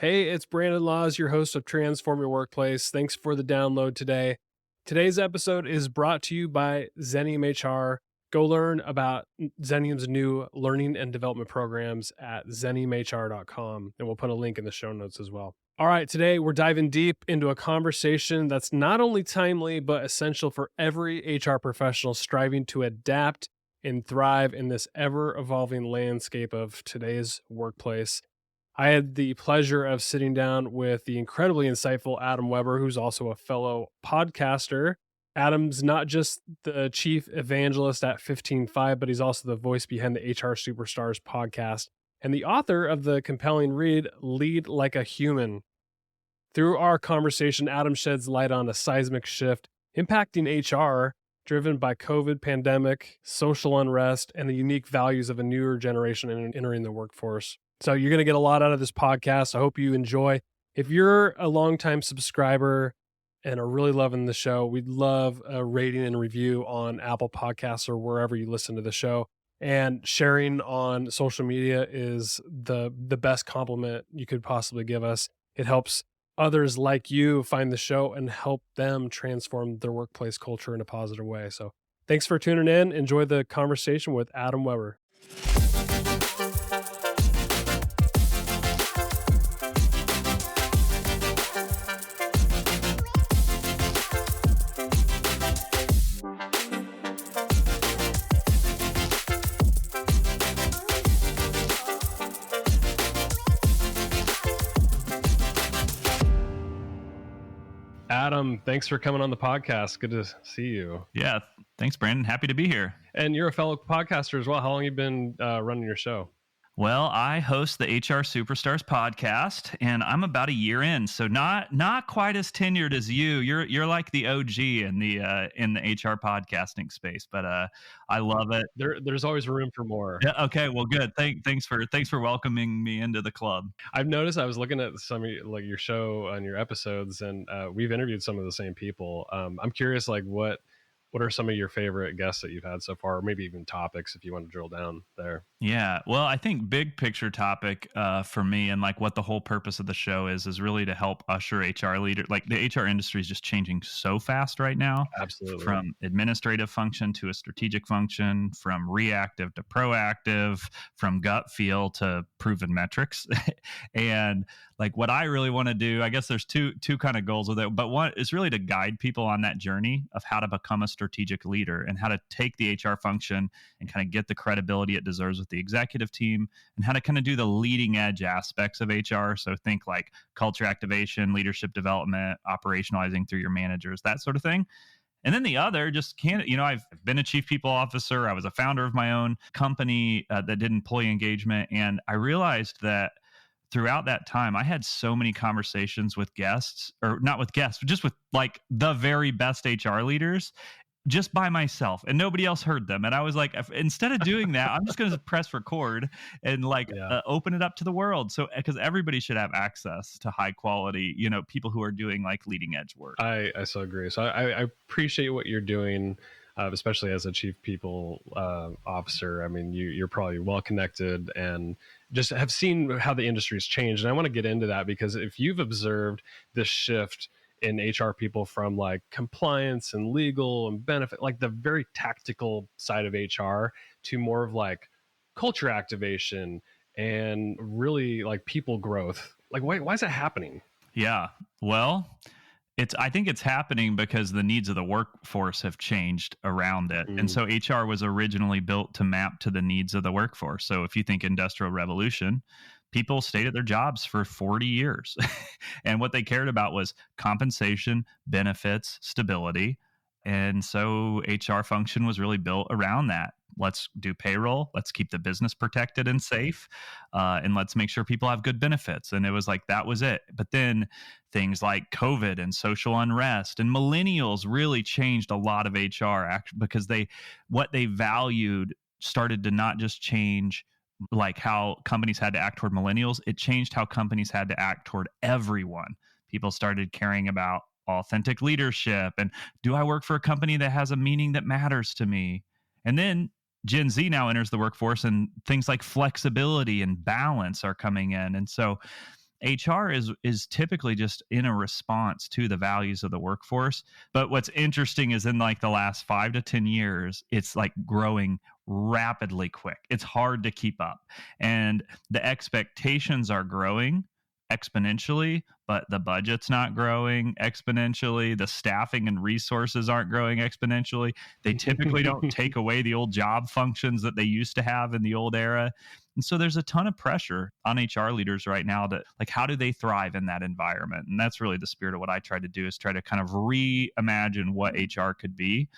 Hey, it's Brandon Laws, your host of Transform Your Workplace. Thanks for the download today. Today's episode is brought to you by Xenium HR. Go learn about Xenium's new learning and development programs at xeniumhr.com, and we'll put a link in the show notes as well. All right, today we're diving deep into a conversation that's not only timely, but essential for every HR professional striving to adapt and thrive in this ever-evolving landscape of today's workplace. I had the pleasure of sitting down with the incredibly insightful Adam Weber, who's also a fellow podcaster. Adam's not just the chief evangelist at 15.5, but he's also the voice behind the HR Superstars podcast and the author of the compelling read, Lead Like a Human. Through our conversation, Adam sheds light on a seismic shift impacting HR, driven by COVID pandemic, social unrest, and the unique values of a newer generation entering the workforce. So you're going to get a lot out of this podcast. I hope you enjoy. If you're a longtime subscriber and are really loving the show, we'd love a rating and review on Apple Podcasts or wherever you listen to the show. And sharing on social media is the best compliment you could possibly give us. It helps others like you find the show and help them transform their workplace culture in a positive way. So thanks for tuning in. Enjoy the conversation with Adam Weber. Adam, thanks for coming on the podcast. Good to see you. Yeah, thanks, Brandon. Happy to be here. And you're a fellow podcaster as well. How long have you been running your show? Well, I host the HR Superstars podcast, and I'm about a year in, so not quite as tenured as you. You're like the OG in the HR podcasting space, but I love it. There's always room for more. Yeah. Okay. Well, good. Thanks for welcoming me into the club. I've noticed. I was looking at some of your show and your episodes, and we've interviewed some of the same people. I'm curious, what are some of your favorite guests that you've had so far, or maybe even topics if you want to drill down there? Yeah. Well, I think big picture topic for me and like what the whole purpose of the show is really to help usher HR leader. Like the HR industry is just changing so fast right now. Absolutely. From administrative function to a strategic function, from reactive to proactive, from gut feel to proven metrics. And like what I really want to do, I guess there's two kind of goals with it, but one is really to guide people on that journey of how to become a strategic leader and how to take the HR function and kind of get the credibility it deserves with the executive team, and how to kind of do the leading edge aspects of HR. So think like culture activation, leadership development, operationalizing through your managers, that sort of thing. And then the other, just can't, I've been a chief people officer. I was a founder of my own company that did employee engagement. And I realized that throughout that time, I had so many conversations with guests, or not with guests, but just with like the very best HR leaders, just by myself, and nobody else heard them. And I was like, instead of doing that, I'm just going to press record and open it up to the world. So, because everybody should have access to high quality, people who are doing like leading edge work. I so agree. So I appreciate what you're doing, especially as a chief people officer. I mean, you're probably well connected and just have seen how the industry's changed. And I want to get into that because if you've observed this shift in HR people from like compliance and legal and benefit, like the very tactical side of HR, to more of like culture activation and really like people growth. Like, why is that happening? Yeah. Well, I think it's happening because the needs of the workforce have changed around it. And so HR was originally built to map to the needs of the workforce. So if you think industrial revolution, people stayed at their jobs for 40 years. And what they cared about was compensation, benefits, stability. And so HR function was really built around that. Let's do payroll. Let's keep the business protected and safe. And let's make sure people have good benefits. And it was like, that was it. But then things like COVID and social unrest and millennials really changed a lot of HR because what they valued started to not just change like how companies had to act toward millennials. It changed how companies had to act toward everyone. People started caring about authentic leadership and do I work for a company that has a meaning that matters to me? And then Gen Z now enters the workforce and things like flexibility and balance are coming in. And so HR is typically just in a response to the values of the workforce. But what's interesting is in like the last 5 to 10 years, it's like growing rapidly quick. It's hard to keep up. And the expectations are growing exponentially, but the budget's not growing exponentially. The staffing and resources aren't growing exponentially. They typically don't take away the old job functions that they used to have in the old era. And so there's a ton of pressure on HR leaders right now to like, how do they thrive in that environment? And that's really the spirit of what I try to do, is try to kind of reimagine what HR could be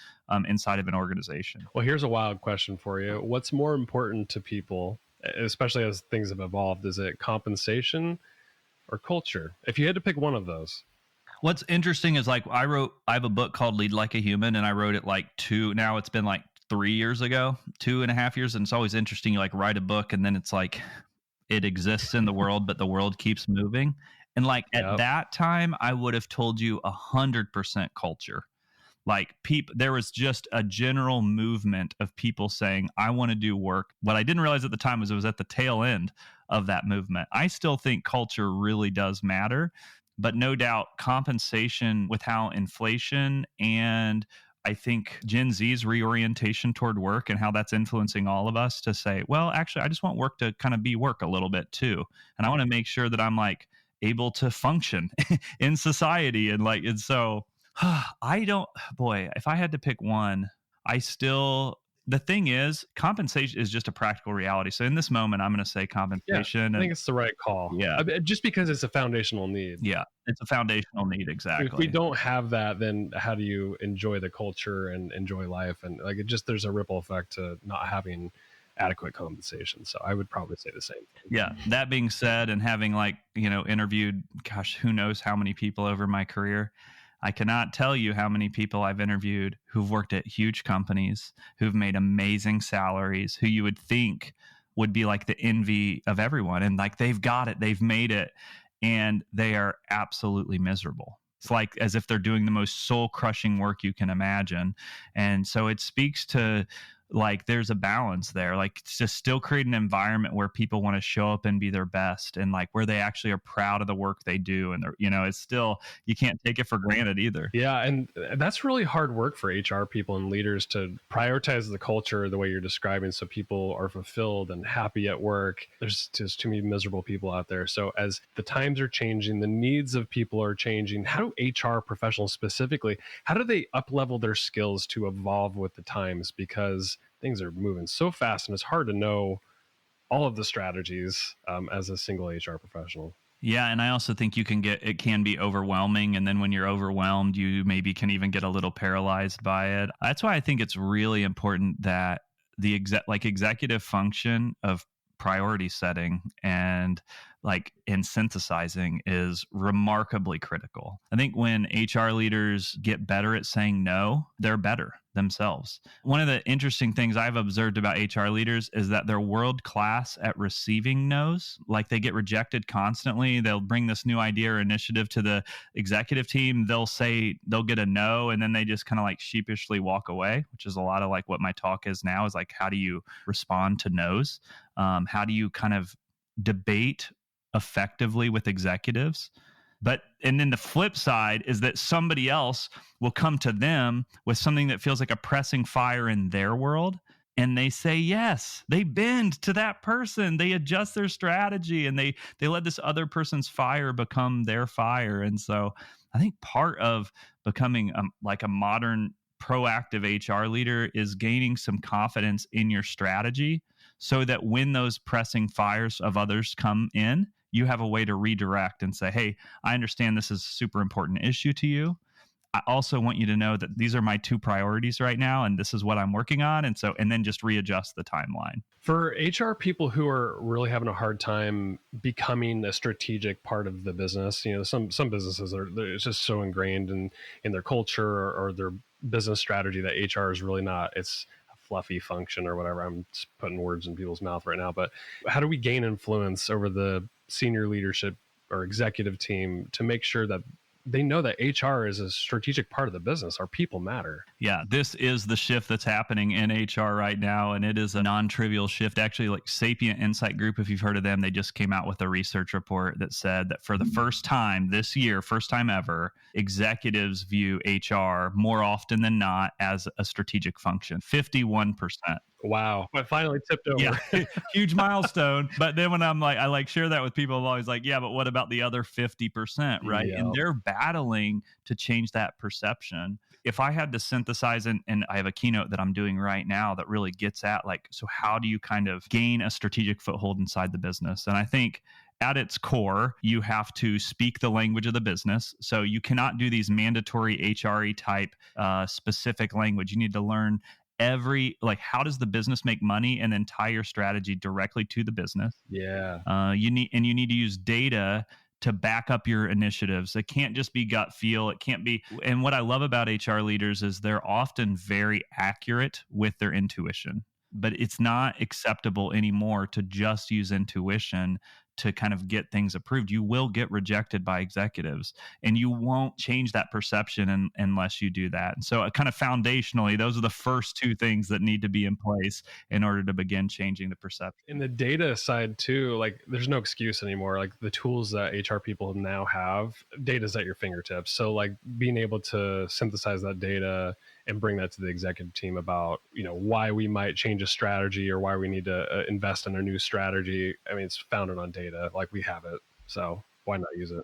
inside of an organization. Well, here's a wild question for you. What's more important to people, especially as things have evolved? Is it compensation or culture? If you had to pick one of those. What's interesting is like I have a book called Lead Like a Human, and I wrote it like now it's been like 3 years ago, 2.5 years. And it's always interesting. You like write a book and then it's like it exists in the world, but the world keeps moving. And like at that time, I would have told you 100% culture. Like there was just a general movement of people saying, I want to do work. What I didn't realize at the time was it was at the tail end of that movement. I still think culture really does matter, but no doubt compensation with how inflation and I think Gen Z's reorientation toward work and how that's influencing all of us to say, well, actually, I just want work to kind of be work a little bit too. And I want to make sure that I'm like able to function in society. And so boy, if I had to pick one, the thing is, compensation is just a practical reality. So in this moment, I'm going to say compensation. I think it's the right call. Yeah. Just because it's a foundational need. Yeah. It's a foundational need. Exactly. If we don't have that, then how do you enjoy the culture and enjoy life? And like, there's a ripple effect to not having adequate compensation. So I would probably say the same thing. Yeah. That being said, and having interviewed, gosh, who knows how many people over my career, I cannot tell you how many people I've interviewed who've worked at huge companies, who've made amazing salaries, who you would think would be like the envy of everyone. And like, they've got it, they've made it, and they are absolutely miserable. It's like as if they're doing the most soul crushing work you can imagine. And so it speaks to like there's a balance there, like to still create an environment where people want to show up and be their best, and like where they actually are proud of the work they do. And they're, it's still, you can't take it for granted either. Yeah. And that's really hard work for HR people and leaders to prioritize the culture the way you're describing, so people are fulfilled and happy at work. There's just too many miserable people out there. So as the times are changing, the needs of people are changing, how do HR professionals specifically, how do they up-level their skills to evolve with the times? Because things are moving so fast and it's hard to know all of the strategies as a single HR professional. Yeah. And I also think it can be overwhelming. And then when you're overwhelmed, you maybe can even get a little paralyzed by it. That's why I think it's really important that the executive function of priority setting and synthesizing is remarkably critical. I think when HR leaders get better at saying no, they're better themselves. One of the interesting things I've observed about HR leaders is that they're world class at receiving no's. Like they get rejected constantly. They'll bring this new idea or initiative to the executive team. They'll get a no, and then they just kind of like sheepishly walk away, which is a lot of like what my talk is now, is like, how do you respond to no's? How do you kind of debate effectively with executives? And then the flip side is that somebody else will come to them with something that feels like a pressing fire in their world. And they say yes. They bend to that person. They adjust their strategy, and they let this other person's fire become their fire. And so I think part of becoming a modern proactive HR leader is gaining some confidence in your strategy, so that when those pressing fires of others come in, you have a way to redirect and say, hey, I understand this is a super important issue to you. I also want you to know that these are my two priorities right now, and this is what I'm working on. And then just readjust the timeline. For HR people who are really having a hard time becoming a strategic part of the business, some businesses it's just so ingrained in their culture or their business strategy that HR is really not. It's fluffy function or whatever. I'm just putting words in people's mouth right now. But how do we gain influence over the senior leadership or executive team to make sure that they know that HR is a strategic part of the business. Our people matter. Yeah, this is the shift that's happening in HR right now, and it is a non-trivial shift. Actually, like Sapient Insight Group, if you've heard of them, they just came out with a research report that said that for the first time this year, first time ever, executives view HR more often than not as a strategic function. 51%. Wow. I finally tipped over. Yeah, huge milestone. But then when I like share that with people, I'm always like, yeah, but what about the other 50%, right? Yeah. And they're battling to change that perception. If I had to synthesize, and I have a keynote that I'm doing right now that really gets at like, so how do you kind of gain a strategic foothold inside the business? And I think at its core, you have to speak the language of the business. So you cannot do these mandatory HRE type specific language. You need to learn how does the business make money, and then tie your strategy directly to the business. Yeah. You need to use data to back up your initiatives. It can't just be gut feel. It can't be. And what I love about HR leaders is they're often very accurate with their intuition, but it's not acceptable anymore to just use intuition to kind of get things approved. You will get rejected by executives, and you won't change that perception unless you do that. And so kind of foundationally, those are the first two things that need to be in place in order to begin changing the perception. In the data side too, like there's no excuse anymore. Like the tools that HR people now have, data's at your fingertips. So like being able to synthesize that data and bring that to the executive team about, why we might change a strategy or why we need to invest in a new strategy. I mean, it's founded on data, like we have it. So why not use it?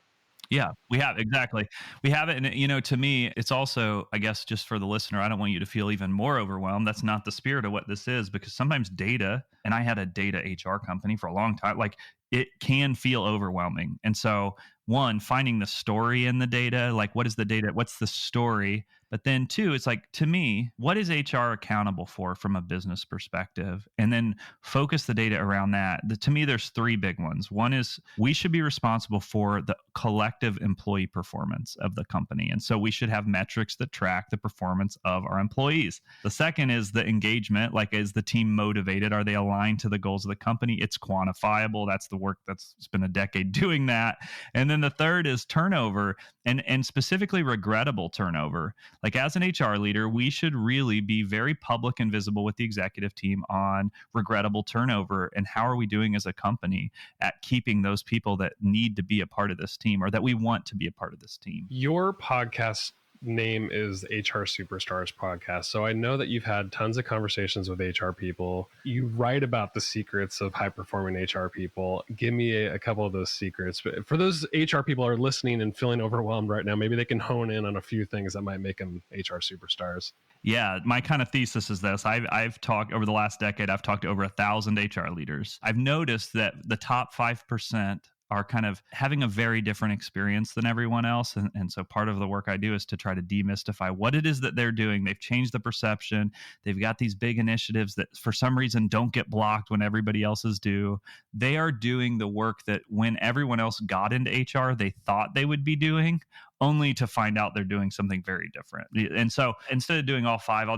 Yeah, we have. Exactly. We have it. And, to me, it's also, I guess, just for the listener, I don't want you to feel even more overwhelmed. That's not the spirit of what this is, because sometimes data, and I had a data HR company for a long time, like it can feel overwhelming. And so, one, finding the story in the data, like what is the data? What's the story? But then two, it's like, to me, what is HR accountable for from a business perspective? And then focus the data around that. To me, there's three big ones. One is we should be responsible for the collective employee performance of the company. And so we should have metrics that track the performance of our employees. The second is the engagement. Like, is the team motivated? Are they aligned to the goals of the company? It's quantifiable. That's the work that's been a decade doing that. And then the third is turnover, and specifically regrettable turnover. Like, as an HR leader, we should really be very public and visible with the executive team on regrettable turnover, and how are we doing as a company at keeping those people that need to be a part of this team, or that we want to be a part of this team. Your podcast name is HR Superstars Podcast. So I know that you've had tons of conversations with HR people. You write about the secrets of high performing HR people. Give me a couple of those secrets. But for those HR people who are listening and feeling overwhelmed right now, maybe they can hone in on a few things that might make them HR superstars. Yeah, my kind of thesis is this. I've talked over the last decade, I've talked to over 1,000 HR leaders. I've noticed that the top 5% are kind of having a very different experience than everyone else. And so part of the work I do is to try to demystify what it is that they're doing. They've changed the perception. They've got these big initiatives that for some reason don't get blocked when everybody else's do. They are doing the work that when everyone else got into HR, they thought they would be doing, only to find out they're doing something very different. And so instead of doing all five,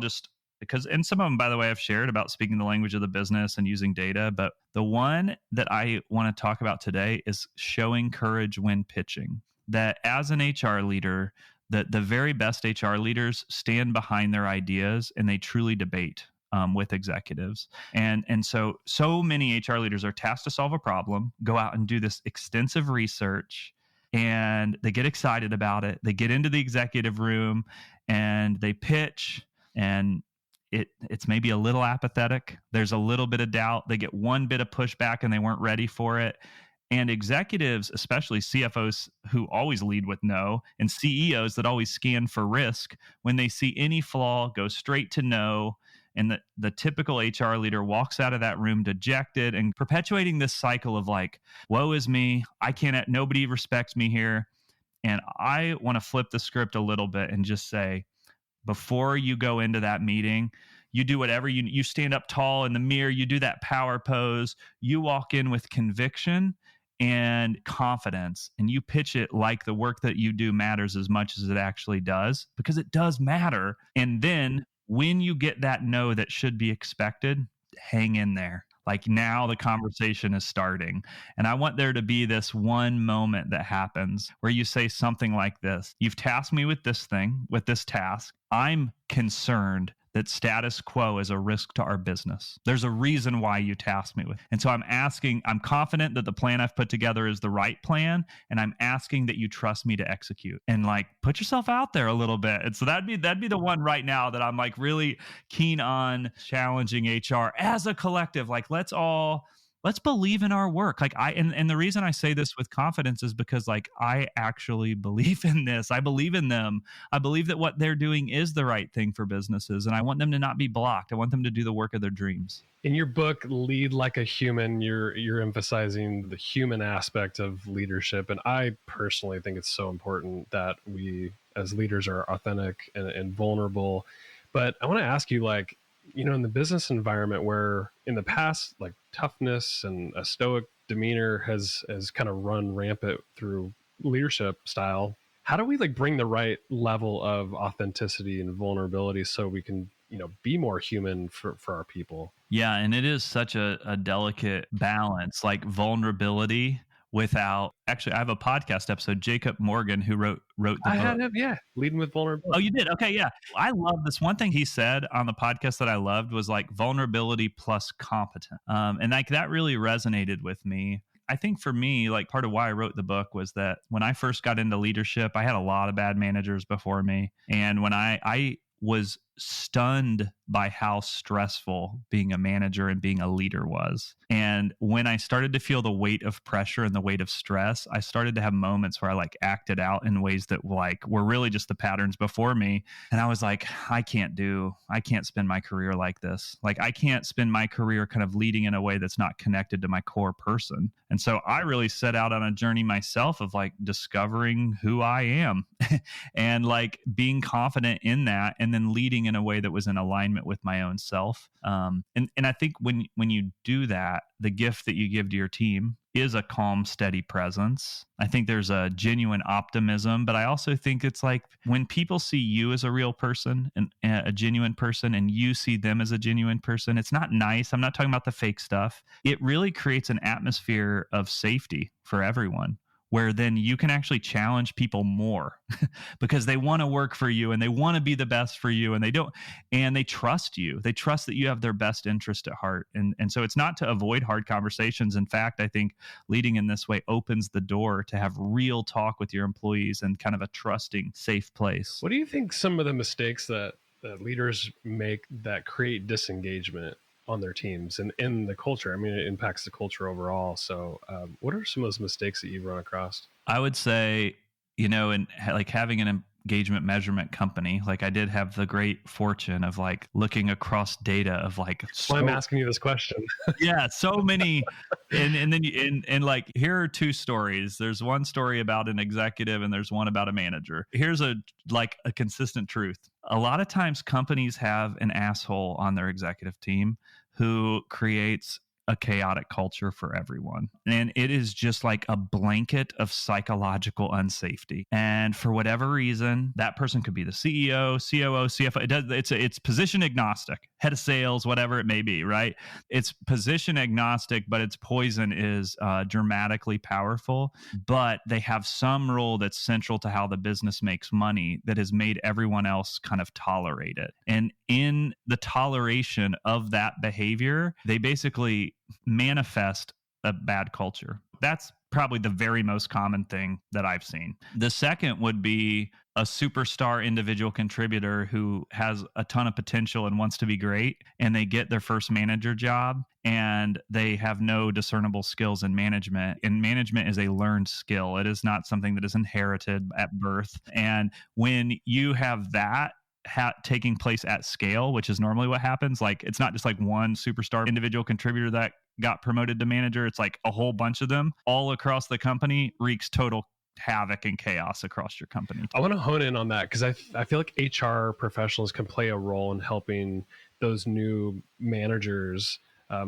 and some of them, by the way, I've shared about speaking the language of the business and using data. But the one that I want to talk about today is showing courage when pitching. That as an HR leader, the very best HR leaders stand behind their ideas and they truly debate with executives. And so many HR leaders are tasked to solve a problem, go out and do this extensive research, and they get excited about it. They get into the executive room and they pitch, and it's maybe a little apathetic. There's a little bit of doubt. They get one bit of pushback and they weren't ready for it. And executives, especially CFOs who always lead with no, and CEOs that always scan for risk, when they see any flaw, go straight to no. And the typical HR leader walks out of that room dejected and perpetuating this cycle of like, woe is me. Nobody respects me here. And I want to flip the script a little bit and just say, before you go into that meeting, you do whatever you stand up tall in the mirror, you do that power pose, you walk in with conviction and confidence, and you pitch it like the work that you do matters as much as it actually does, because it does matter. And then when you get that no that should be expected, hang in there. Like now the conversation is starting. And I want there to be this one moment that happens where you say something like this: You've tasked me with this thing, with this task. I'm concerned that status quo is a risk to our business. There's a reason why you tasked me with. And so I'm confident that the plan I've put together is the right plan. And I'm asking that you trust me to execute, and like put yourself out there a little bit. And so that'd be the one right now that I'm like really keen on challenging HR as a collective. Like let's believe in our work. Like and the reason I say this with confidence is because like I actually believe in this. I believe in them. I believe that what they're doing is the right thing for businesses, and I want them to not be blocked. I want them to do the work of their dreams. In your book, Lead Like a Human, you're emphasizing the human aspect of leadership. And I personally think it's so important that we as leaders are authentic and vulnerable. But I want to ask you, like, in the business environment where in the past, like toughness and a stoic demeanor has kind of run rampant through leadership style, how do we like bring the right level of authenticity and vulnerability so we can, be more human for our people? Yeah, and it is such a delicate balance, like vulnerability without actually. I have a podcast episode, Jacob Morgan, who wrote the I book. had him, yeah, leading with Oh, vulnerability. you did? Okay, yeah. I love this. One thing he said on the podcast that I loved was like vulnerability plus competent. And like that really resonated with me. I think for me, like part of why I wrote the book was that when I first got into leadership, I had a lot of bad managers before me. And when I was stunned by how stressful being a manager and being a leader was. And when I started to feel the weight of pressure and the weight of stress, I started to have moments where I like acted out in ways that like were really just the patterns before me. And I was like, I can't spend my career like this. Like I can't spend my career kind of leading in a way that's not connected to my core person. And so I really set out on a journey myself of like discovering who I am and like being confident in that, and then leading in a way that was in alignment with my own self. And I think when you do that, the gift that you give to your team is a calm, steady presence. I think there's a genuine optimism, but I also think it's like when people see you as a real person and a genuine person, and you see them as a genuine person, it's not nice. I'm not talking about the fake stuff. It really creates an atmosphere of safety for everyone, where then you can actually challenge people more because they want to work for you and they want to be the best for you, and they trust you. They trust that you have their best interest at heart. And so it's not to avoid hard conversations. In fact, I think leading in this way opens the door to have real talk with your employees and kind of a trusting, safe place. What do you think some of the mistakes that leaders make that create disengagement on their teams and in the culture? I mean, it impacts the culture overall. So what are some of those mistakes that you've run across? I would say, and like having an engagement measurement company, like I did have the great fortune of like looking across data of like, That's why I'm asking you this question. yeah, so many. And then and like here are two stories. There's one story about an executive and there's one about a manager. Here's a consistent truth. A lot of times companies have an asshole on their executive team who creates a chaotic culture for everyone. And it is just like a blanket of psychological unsafety. And for whatever reason, that person could be the CEO, COO, CFO. It's position agnostic, head of sales, whatever it may be, right? It's position agnostic, but its poison is dramatically powerful. But they have some role that's central to how the business makes money that has made everyone else kind of tolerate it. And in the toleration of that behavior, they basically manifest a bad culture. That's probably the very most common thing that I've seen. The second would be a superstar individual contributor who has a ton of potential and wants to be great, and they get their first manager job and they have no discernible skills in management. And management is a learned skill. It is not something that is inherited at birth. And when you have that taking place at scale, which is normally what happens, like it's not just like one superstar individual contributor that got promoted to manager. It's like a whole bunch of them all across the company, wreaks total havoc and chaos across your company. I want to hone in on that because I feel like HR professionals can play a role in helping those new managers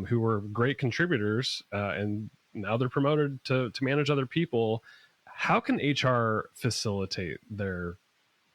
who were great contributors and now they're promoted to manage other people. How can HR facilitate their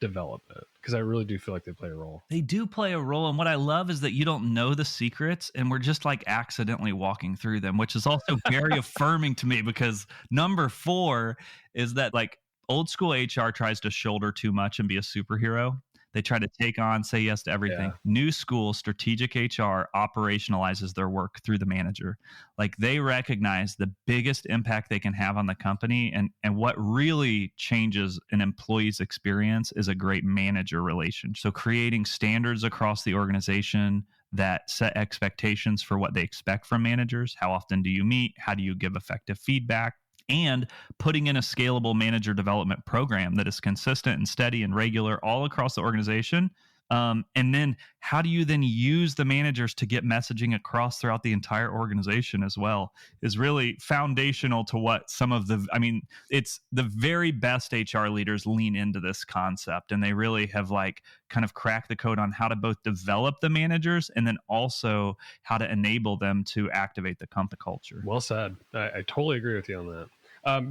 develop it? Because I really do feel like they play a role. They do play a role. And what I love is that you don't know the secrets and we're just like accidentally walking through them, which is also very affirming to me, because number 4 is that like old school HR tries to shoulder too much and be a superhero. They try to take on, say yes to everything. Yeah. New school strategic HR operationalizes their work through the manager. Like they recognize the biggest impact they can have on the company, and what really changes an employee's experience is a great manager relation. So creating standards across the organization that set expectations for what they expect from managers. How often do you meet? How do you give effective feedback? And putting in a scalable manager development program that is consistent and steady and regular all across the organization. And then how do you then use the managers to get messaging across throughout the entire organization as well is really foundational to what some of the, I mean, it's the very best HR leaders lean into this concept, and they really have like kind of cracked the code on how to both develop the managers and then also how to enable them to activate the company culture. Well said. I totally agree with you on that.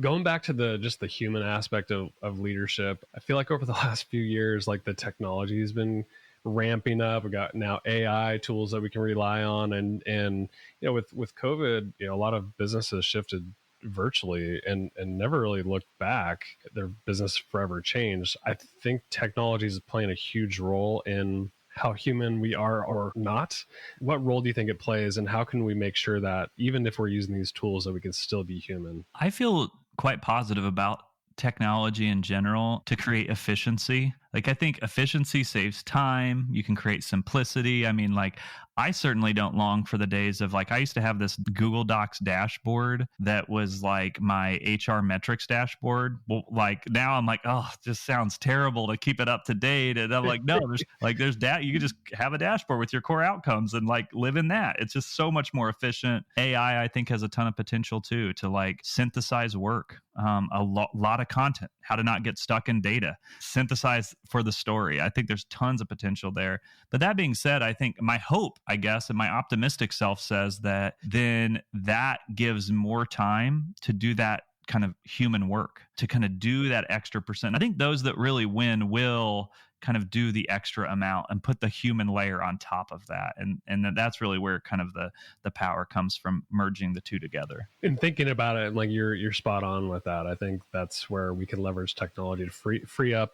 Going back to just the human aspect of leadership, I feel like over the last few years, like the technology has been ramping up. We got now AI tools that we can rely on, and with COVID, a lot of businesses shifted virtually and never really looked back. Their business forever changed. I think technology is playing a huge role in how human we are or not. What role do you think it plays, and how can we make sure that even if we're using these tools that we can still be human? I feel quite positive about technology in general to create efficiency. Like I think efficiency saves time. You can create simplicity. I mean, like I certainly don't long for the days of like, I used to have this Google Docs dashboard that was like my HR metrics dashboard. Well, like now I'm like, oh, it just sounds terrible to keep it up to date. And I'm like, no, there's that. You can just have a dashboard with your core outcomes and like live in that. It's just so much more efficient. AI, I think, has a ton of potential too, to like synthesize work, a lot of content, how to not get stuck in data, synthesize for the story. I think there's tons of potential there. But that being said, I think my hope, I guess, and my optimistic self says that then that gives more time to do that kind of human work, to kind of do that extra percent. I think those that really win will kind of do the extra amount and put the human layer on top of that. And that's really where kind of the power comes from, merging the two together. And thinking about it, like you're spot on with that. I think that's where we can leverage technology to free up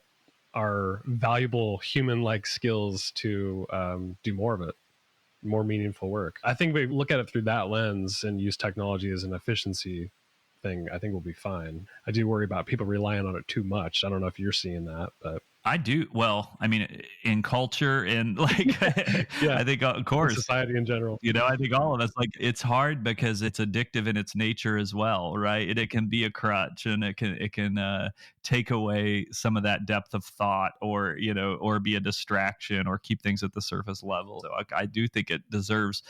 our valuable human-like skills to do more of it, more meaningful work. I think we look at it through that lens and use technology as an efficiency thing. I think we'll be fine. I do worry about people relying on it too much. I don't know if you're seeing that, but I do. Well, I mean, in culture and like, yeah, I think, of course, society in general. I think all of us, like, it's hard because it's addictive in its nature as well, right? And it can be a crutch, and it can take away some of that depth of thought, or or be a distraction, or keep things at the surface level. So I do think it deserves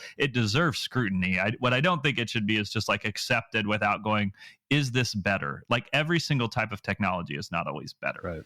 scrutiny. What I don't think it should be is just like accepted without going, is this better? Like every single type of technology is not always better. Right.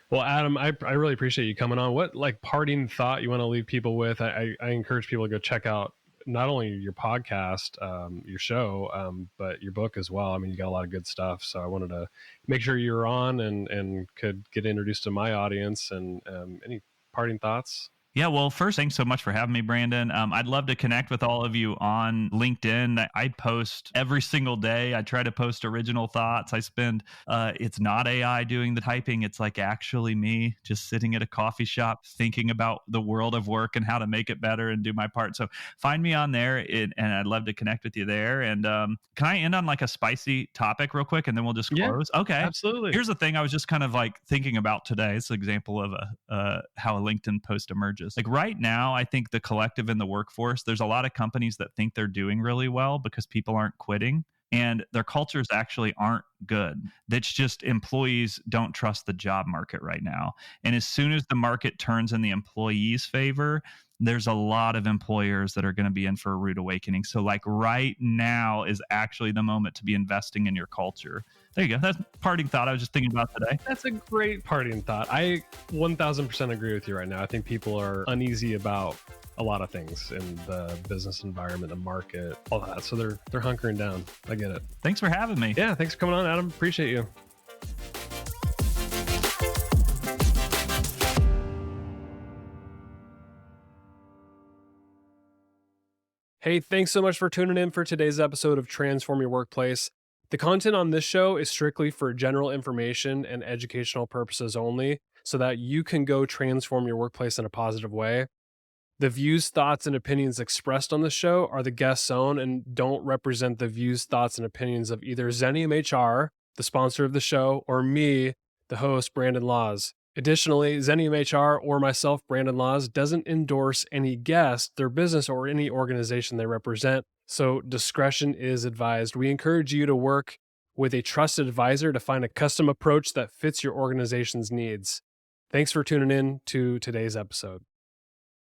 Well, Adam, I really appreciate you coming on. What like parting thought you want to leave people with? I encourage people to go check out not only your podcast, your show, but your book as well. I mean, you got a lot of good stuff. So I wanted to make sure you were on and could get introduced to my audience. And any parting thoughts? Yeah, well, first, thanks so much for having me, Brandon. I'd love to connect with all of you on LinkedIn. I post every single day. I try to post original thoughts. I spend, it's not AI doing the typing. It's like actually me just sitting at a coffee shop thinking about the world of work and how to make it better and do my part. So find me on there, and I'd love to connect with you there. And can I end on like a spicy topic real quick, and then we'll just close? Yeah, okay. Absolutely. Here's the thing I was just kind of like thinking about today. It's an example of how a LinkedIn post emerges. Like right now, I think the collective in the workforce, there's a lot of companies that think they're doing really well because people aren't quitting, and their cultures actually aren't good. That's just employees don't trust the job market right now. And as soon as the market turns in the employees' favor, there's a lot of employers that are going to be in for a rude awakening. So like right now is actually the moment to be investing in your culture. There you go. That's a parting thought I was just thinking about today. That's a great parting thought. I 1000% agree with you right now. I think people are uneasy about a lot of things in the business environment, the market, all that. So they're hunkering down. I get it. Thanks for having me. Yeah, thanks for coming on, Adam. Appreciate you. Hey, thanks so much for tuning in for today's episode of Transform Your Workplace. The content on this show is strictly for general information and educational purposes only, so that you can go transform your workplace in a positive way. The views, thoughts, and opinions expressed on the show are the guest's own and don't represent the views, thoughts, and opinions of either Zenium HR, the sponsor of the show, or me, the host, Brandon Laws. Additionally, Zenium HR or myself, Brandon Laws, doesn't endorse any guest, their business, or any organization they represent, so discretion is advised. We encourage you to work with a trusted advisor to find a custom approach that fits your organization's needs. Thanks for tuning in to today's episode.